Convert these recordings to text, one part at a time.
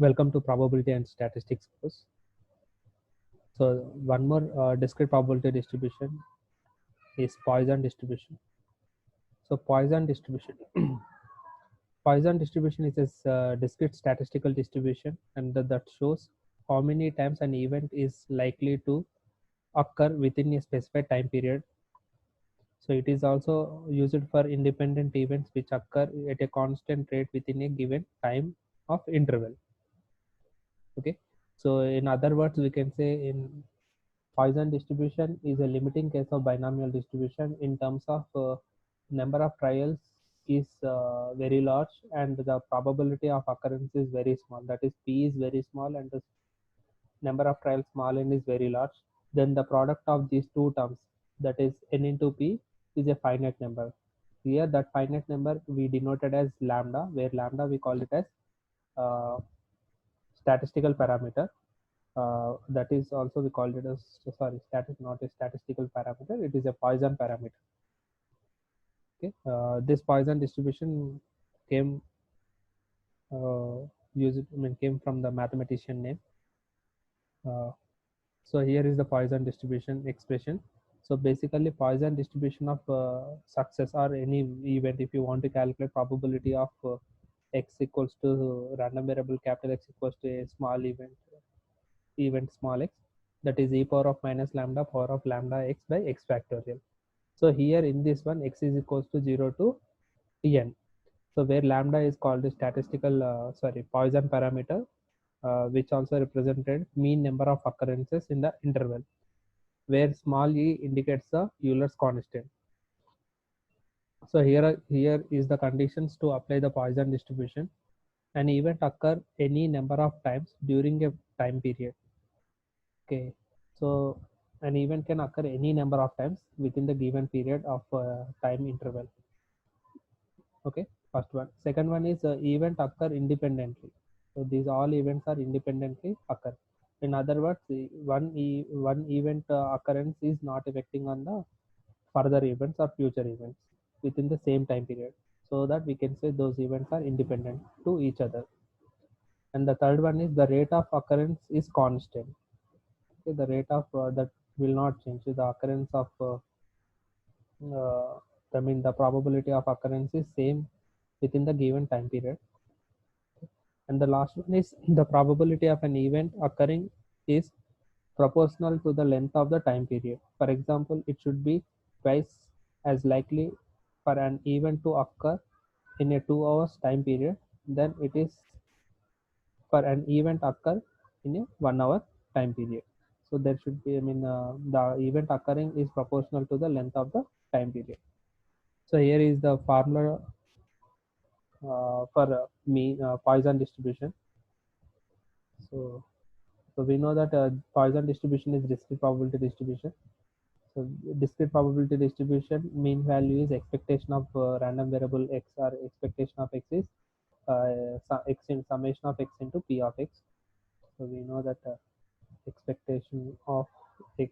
Welcome to probability and statistics course. So one more discrete probability distribution is Poisson distribution. So Poisson distribution, Poisson distribution is a discrete statistical distribution, and that shows how many times an event is likely to occur within a specified time period. So it is also used for independent events which occur at a constant rate within a given time of interval. Okay. So in other words, we can say in Poisson distribution is a limiting case of binomial distribution in terms of number of trials is very large and the probability of occurrence is very small. That is, p is very small and the number of trials small n is very large. Then the product of these two terms, that is n into p, is a finite number. Here, that finite number we denoted as lambda, where lambda we call it as uh, statistical parameter. That is also we called it as, sorry, static, not a statistical parameter, it is a Poisson parameter. Okay, this Poisson distribution came came from the mathematician name. So here is the Poisson distribution expression. So basically Poisson distribution of success or any event, if you want to calculate probability of x equals to random variable capital X equals to a small event small x, that is e power of minus lambda power of lambda x by x factorial. So here in this one, x is equals to 0 to n. So where lambda is called the statistical, Poisson parameter, which also represented mean number of occurrences in the interval, where small e indicates the Euler's constant. So here is the conditions to apply the Poisson distribution. An event occur any number of times during a time period. Okay, so an event can occur any number of times within the given period of time interval. Okay, first one. Second one is event occur independently. So these all events are independently occur. In other words, one event occurrence is not affecting on the further events or future events within the same time period. So that we can say those events are independent to each other. And the third one is the rate of occurrence is constant. Okay, the rate of that will not change. The occurrence of uh, the probability of occurrence is same within the given time period. And the last one is the probability of an event occurring is proportional to the length of the time period. For example, it should be twice as likely for an event to occur in a 2 hours time period than it is for an event occur in a 1 hour time period. So there should be, the event occurring is proportional to the length of the time period. So here is the formula for Poisson distribution. So, so we know that Poisson distribution is discrete probability distribution. So discrete probability distribution mean value is expectation of random variable x, or expectation of x is x in summation of x into p of x. So we know that expectation of x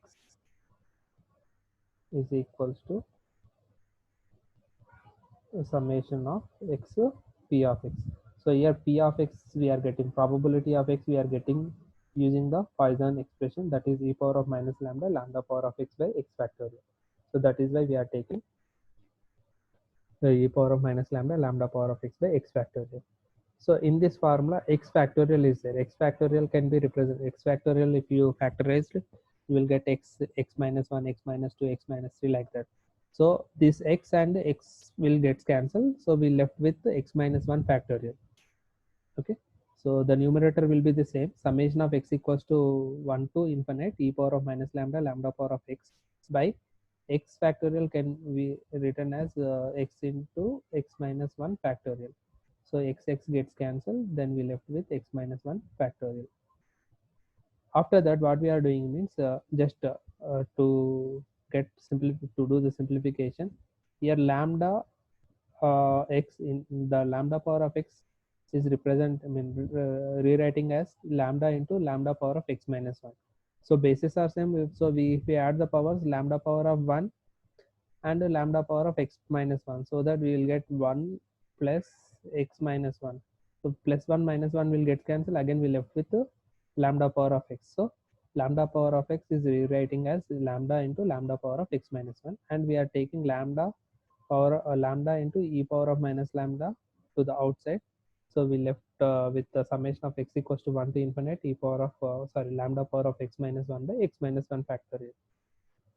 is equals to summation of x p of x. So here p of x we are getting, probability of x we are getting using the Poisson expression, that is e power of minus lambda lambda power of x by x factorial. So that is why we are taking the e power of minus lambda lambda power of x by x factorial. So in this formula, x factorial is there. X factorial can be represented. X factorial, if you factorized, you will get x minus 1, x minus 2, x minus 3, like that. So this x and x will get cancelled. So we left with x minus 1 factorial. Okay. So the numerator will be the same. Summation of x equals to 1 to infinite e power of minus lambda lambda power of x by x factorial can be written as x into x minus 1 factorial. So x gets cancelled, then we left with x minus 1 factorial. After that, what we are doing means just to get to do the simplification. Here lambda x in the lambda power of x is rewriting as lambda into lambda power of x minus 1. So bases are same. So if we add the powers, lambda power of 1 and lambda power of x minus 1, so that we will get 1 plus x minus 1. So plus 1 minus 1 will get cancelled. Again we left with lambda power of x. So lambda power of x is rewriting as lambda into lambda power of x minus 1, and we are taking lambda power lambda into e power of minus lambda to the outside. So we left with the summation of x equals to 1 to infinite e power of lambda power of x minus 1 by x minus 1 factorial.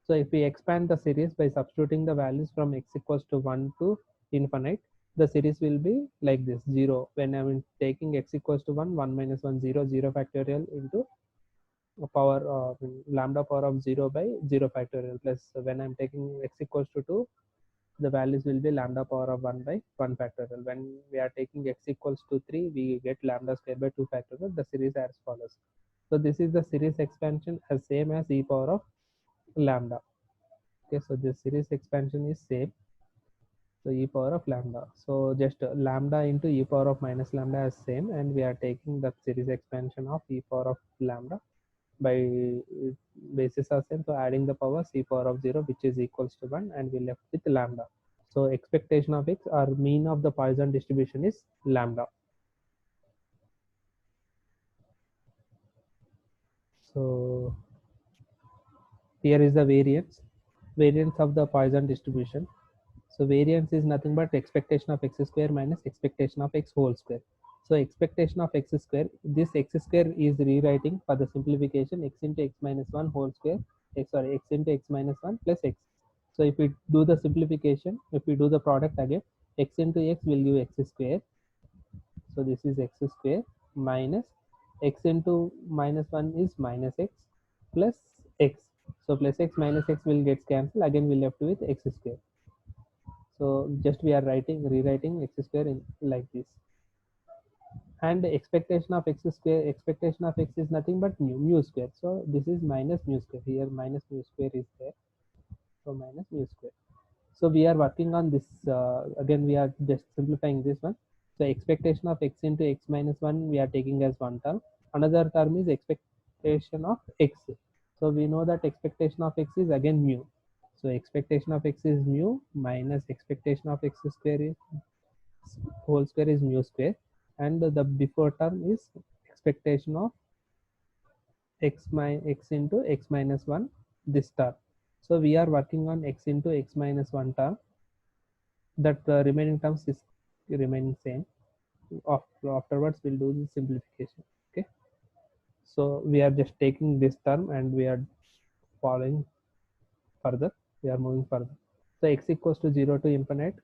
So if we expand the series by substituting the values from x equals to 1 to infinite, the series will be like this: 0 when I'm taking x equals to 1, 1 minus 1, 0, 0 factorial into power lambda power of 0 by 0 factorial, plus when I'm taking x equals to 2, the values will be lambda power of 1 by 1 factorial. When we are taking x equals to 3, we get lambda square by 2 factorial. The series as follows. So this is the series expansion as same as e power of lambda. Okay, so this series expansion is same. So e power of lambda. So just lambda into e power of minus lambda is same, and we are taking the series expansion of e power of lambda by basis are same. So adding the powers e power of 0, which is equals to 1, and we left with lambda. So expectation of x or mean of the Poisson distribution is lambda. So here is the variance of the Poisson distribution. So variance is nothing but expectation of x square minus expectation of x whole square. So expectation of x square, this x square is rewriting for the simplification x into x minus 1 whole square, x into x minus 1 plus x. So if we do the simplification, if we do the product again, x into x will give x square. So this is x square minus x into minus 1 is minus x plus x. So plus x minus x will get cancelled. Again we left with x square. So just we are rewriting x square in like this. And the expectation of x is nothing but mu square. So this is minus mu square. Here minus mu square is there. So minus mu square. So we are working on this again. We are just simplifying this one. So expectation of x into x minus 1 we are taking as one term. Another term is expectation of x. So we know that expectation of x is again mu. So expectation of x is mu minus expectation of x square is whole square is mu square, and the before term is expectation of x into x minus 1 this term. So we are working on x into x minus 1 term. That remaining terms is remaining same. Afterwards we'll do the simplification. Okay, so we are just taking this term and we are following further. We are moving further. So x equals to 0 to infinite,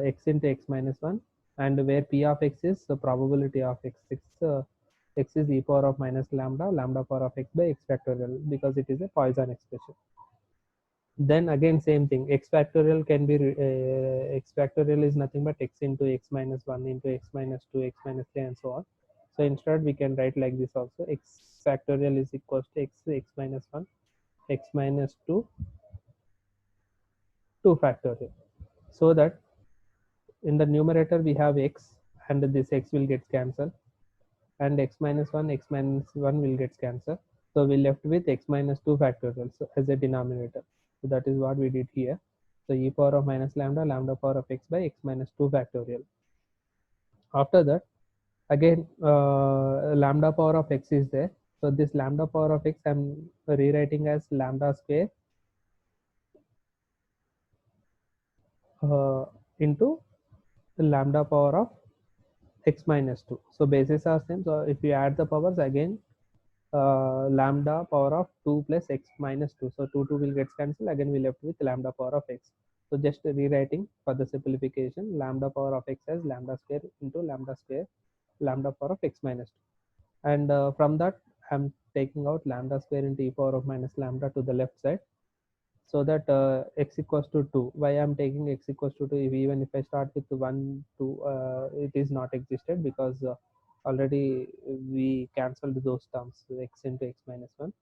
x into x minus 1, and where p of x is the probability of x is e power of minus lambda, lambda power of x by x factorial, because it is a Poisson expression. Then again same thing, x factorial can be x factorial is nothing but x into x minus 1 into x minus 2, x minus 3, and so on. So instead we can write like this also: x factorial is equals to x minus 1, x minus 2, 2 factorial. So that in the numerator we have x, and this x will get cancelled, and x minus 1 will get cancelled. So we left with x minus 2 factorial so as a denominator. So that is what we did here. So e power of minus lambda, lambda power of x by x minus 2 factorial. After that again lambda power of x is there. So this lambda power of x I'm rewriting as lambda square into lambda power of x minus 2. So bases are same. So if you add the powers again, lambda power of 2 plus x minus 2. So 2 will get cancelled. Again we left with lambda power of x. So just rewriting for the simplification, lambda power of x as lambda square into lambda square, lambda power of x minus 2. And from that I'm taking out lambda square into e power of minus lambda to the left side, so that x equals to 2. Why I'm taking x equals to 2? Even if I start with 1 2, it is not existed, because already we cancelled those terms, x into x minus 1.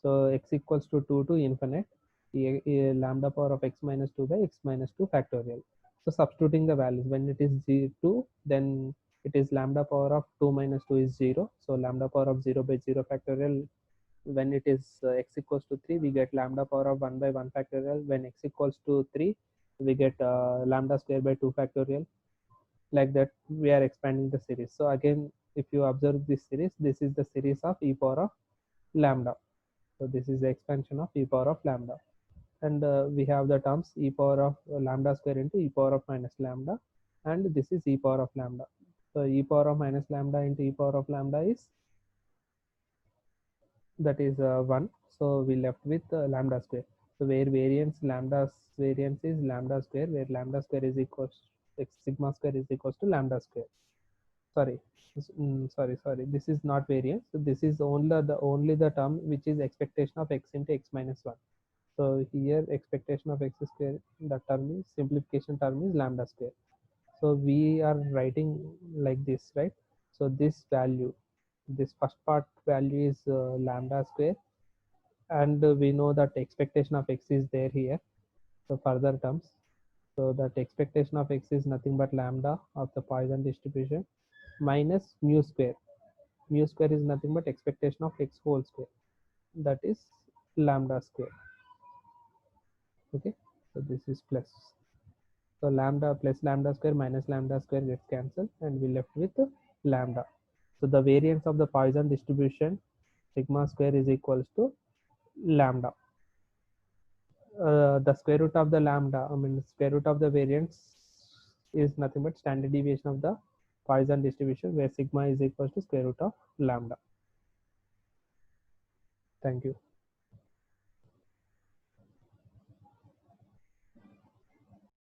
So x equals to 2 to infinite, lambda power of x minus 2 by x minus 2 factorial. So substituting the values, when it is 2, then it is lambda power of 2 minus 2 is 0. So lambda power of 0 by 0 factorial. When it is x equals to 3, we get lambda power of 1 by 1 factorial. When x equals to 3, we get lambda square by 2 factorial. like that we are expanding the series. So again, if you observe this series, this is the series of e power of lambda. So this is the expansion of e power of lambda, and we have the terms e power of lambda square into e power of minus lambda, and this is e power of lambda. So e power of minus lambda into e power of lambda is, that is 1. So we left with lambda square. So where lambda's variance is lambda square, where lambda square is equals sigma square is equals to lambda square. Sorry, sorry. This is not variance. So this is only the term which is expectation of x into x minus 1. So here expectation of x square, the term is simplification term is lambda square. So we are writing like this, right? So this value, this first part value is lambda square, and we know that expectation of x is there here. So further terms, so that expectation of x is nothing but lambda of the Poisson distribution minus mu square. Mu square is nothing but expectation of x whole square, that is lambda square. Okay, so this is plus. So lambda plus lambda square minus lambda square gets cancelled, and we left with lambda. So the variance of the Poisson distribution sigma square is equals to lambda. The square root of the lambda, square root of the variance is nothing but standard deviation of the Poisson distribution, where sigma is equals to square root of lambda. Thank you.